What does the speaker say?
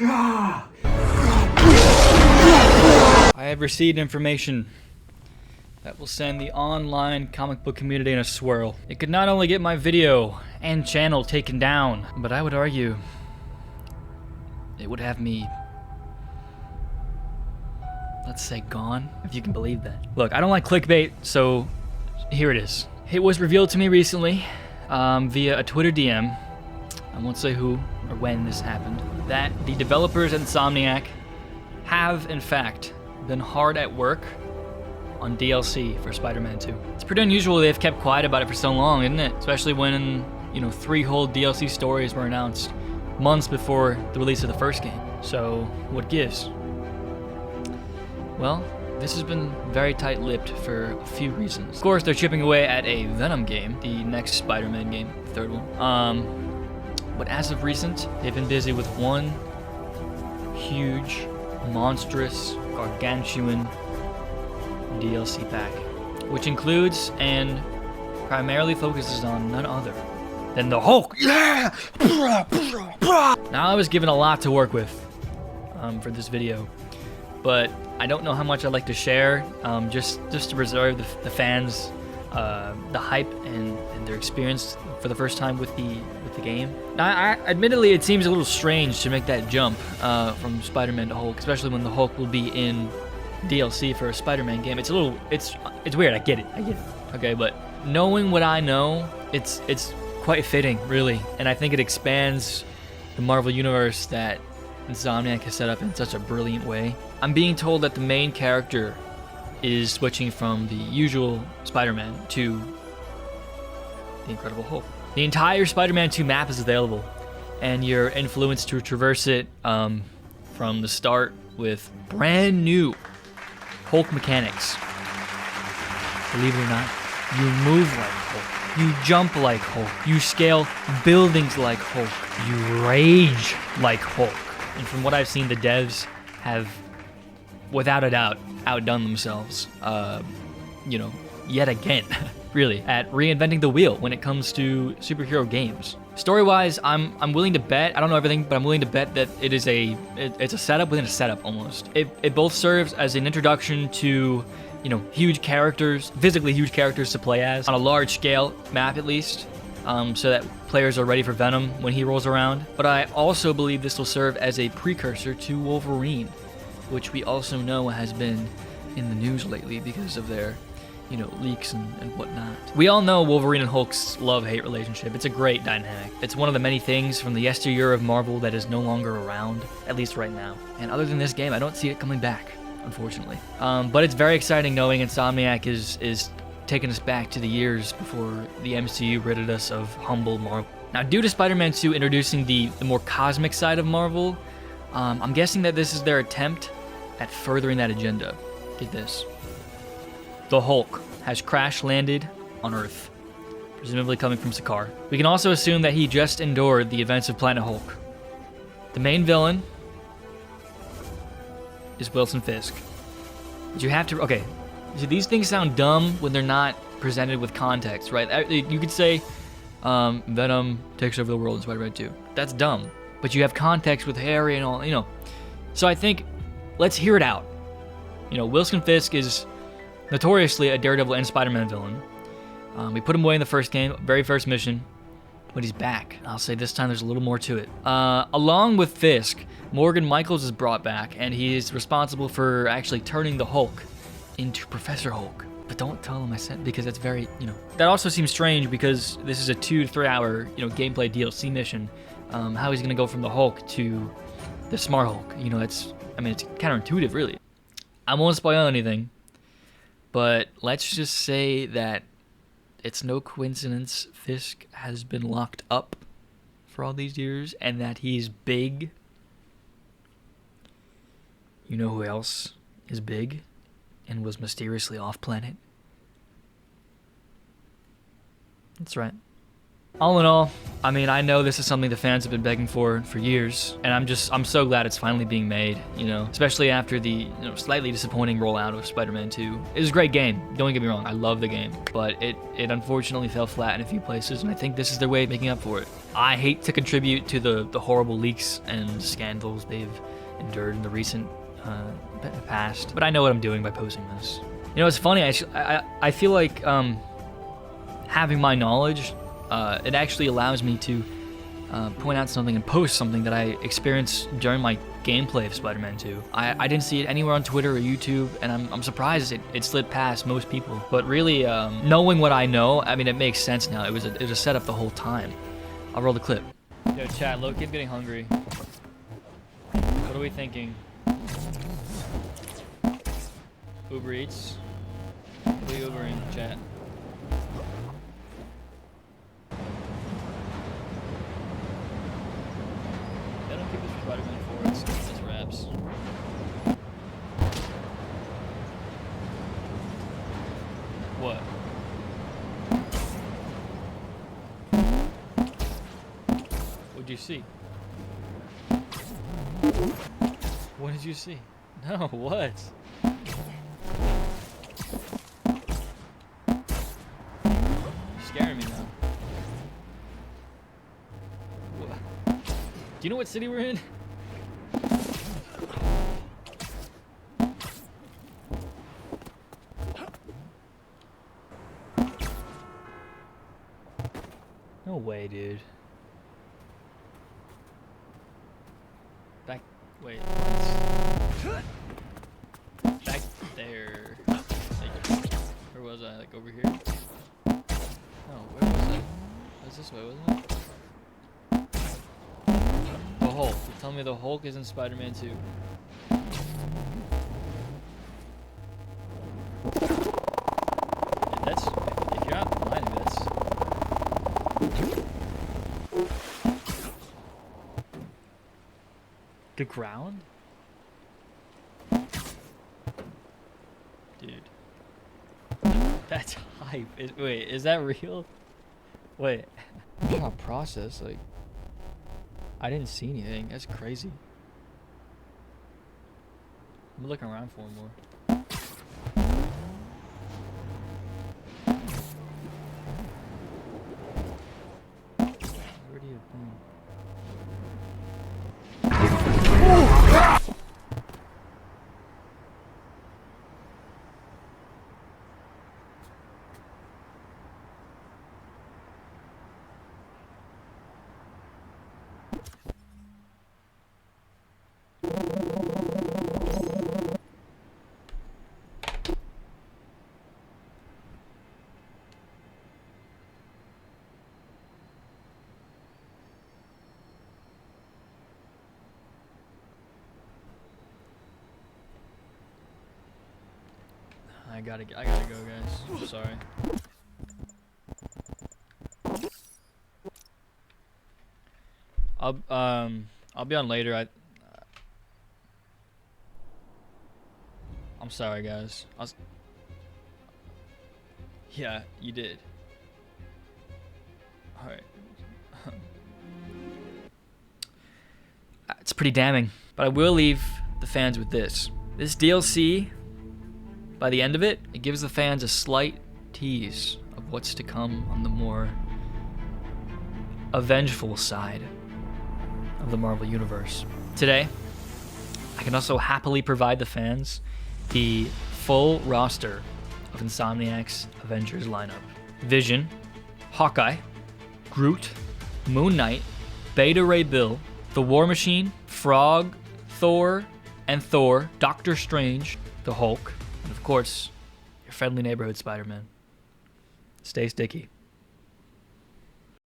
I have received information that will send the online comic book community in a swirl. It could not only get my video and channel taken down, but I would argue it would have me, let's say, gone, if you can believe that. Look, I don't like clickbait, so here it is. It was revealed to me recently via a Twitter DM, I won't say who or when this happened, that the developers at Insomniac have, in fact, been hard at work on DLC for Spider-Man 2. It's pretty unusual they've kept quiet about it for so long, isn't it? Especially when, 3 whole DLC stories were announced months before the release of the first game. So, what gives? Well, this has been very tight-lipped for a few reasons. Of course, they're chipping away at a Venom game, the next Spider-Man game, the third one. But as of recent, they've been busy with one huge, monstrous, gargantuan DLC pack, which includes and primarily focuses on none other than the Hulk. Yeah! Now, I was given a lot to work with for this video, but I don't know how much I'd like to share, just to preserve the fans, the hype and their experience for the first time with the game. Now, admittedly, it seems a little strange to make that jump from Spider-Man to Hulk, especially when the Hulk will be in DLC for a Spider-Man game. It's weird. I get it. Okay, but knowing what I know, it's quite fitting, really, and I think it expands the Marvel universe that Insomniac has set up in such a brilliant way. I'm being told that the main character is switching from the usual Spider-Man to the Incredible Hulk. The entire Spider-Man 2 map is available, and you're influenced to traverse it from the start with brand new Hulk mechanics. Believe it or not, you move like Hulk, you jump like Hulk, you scale buildings like Hulk, you rage like Hulk. And from what I've seen, the devs have, without a doubt, outdone themselves, yet again, really, at reinventing the wheel when it comes to superhero games. Story-wise, I'm willing to bet, I don't know everything, but I'm willing to bet that it's a setup within a setup almost. It both serves as an introduction to, huge characters, physically huge characters to play as, on a large scale map at least, so that players are ready for Venom when he rolls around. But I also believe this will serve as a precursor to Wolverine, which we also know has been in the news lately because of their leaks and whatnot. We all know Wolverine and Hulk's love-hate relationship. It's a great dynamic. It's one of the many things from the yesteryear of Marvel that is no longer around, at least right now. And other than this game, I don't see it coming back, unfortunately. But it's very exciting knowing Insomniac is taking us back to the years before the MCU ridded us of humble Marvel. Now, due to Spider-Man 2 introducing the more cosmic side of Marvel, I'm guessing that this is their attempt at furthering that agenda. Get this. The Hulk has crash-landed on Earth, presumably coming from Sakaar. We can also assume that he just endured the events of Planet Hulk. The main villain is Wilson Fisk. But you have to... Okay, so these things sound dumb when they're not presented with context, right? You could say Venom takes over the world in Spider-Man 2. That's dumb. But you have context with Harry and all, So I think, let's hear it out. Wilson Fisk is notoriously a Daredevil and Spider-Man villain. We put him away in the first game, very first mission, but he's back. I'll say this time there's a little more to it. Along with Fisk, Morgan Michaels is brought back, and he is responsible for actually turning the Hulk into Professor Hulk. But don't tell him I said, because that's very, That also seems strange because this is a 2 to 3 hour, gameplay DLC mission. How he's gonna go from the Hulk to the Smart Hulk? It's counterintuitive, really. I won't spoil anything. But let's just say that it's no coincidence Fisk has been locked up for all these years and that he's big. You know who else is big and was mysteriously off-planet? That's right. All in all, I mean, I know this is something the fans have been begging for years, and I'm so glad it's finally being made, you know, especially after the, you know, slightly disappointing rollout of Spider-Man 2. It was a great game, don't get me wrong, I love the game, but it unfortunately fell flat in a few places, and I think this is their way of making up for it. I hate to contribute to the horrible leaks and scandals they've endured in the recent past, but I know what I'm doing by posting this. You know, it's funny, I feel like having my knowledge, it actually allows me to point out something and post something that I experienced during my gameplay of Spider-Man 2. I didn't see it anywhere on Twitter or YouTube, and I'm surprised it slid past most people. But really, knowing what I know, I mean, it makes sense now. It was a setup the whole time. I'll roll the clip. Yo, chat, low kid's getting hungry. What are we thinking? Uber Eats? What are we Ubering, chat? They don't keep this for Spider-Man 4, it's wraps. What? What'd you see? What did you see? No, what? You're scaring me now. What? Do you know what city we're in? No way, dude. Wait. Back there. Like, where was I? Like over here? Oh, where was I? It was this way, wasn't it? The Hulk. You tell me the Hulk is in Spider-Man 2. That's, if you're not lying to me, that's... The ground? Dude. That's hype. Wait, is that real? Wait. Thought process, like... I didn't see anything. That's crazy. I'm looking around for more. Where do you think? I gotta go, guys. I'm sorry. I'll be on later. I'm sorry, guys. Yeah, you did. All right. It's pretty damning, but I will leave the fans with this. This DLC, by the end of it, it gives the fans a slight tease of what's to come on the more avengeful side of the Marvel Universe. Today, I can also happily provide the fans the full roster of Insomniac's Avengers lineup. Vision, Hawkeye, Groot, Moon Knight, Beta Ray Bill, the War Machine, Frog, Thor, Doctor Strange, the Hulk, and of course, your friendly neighborhood Spider-Man. Stay sticky.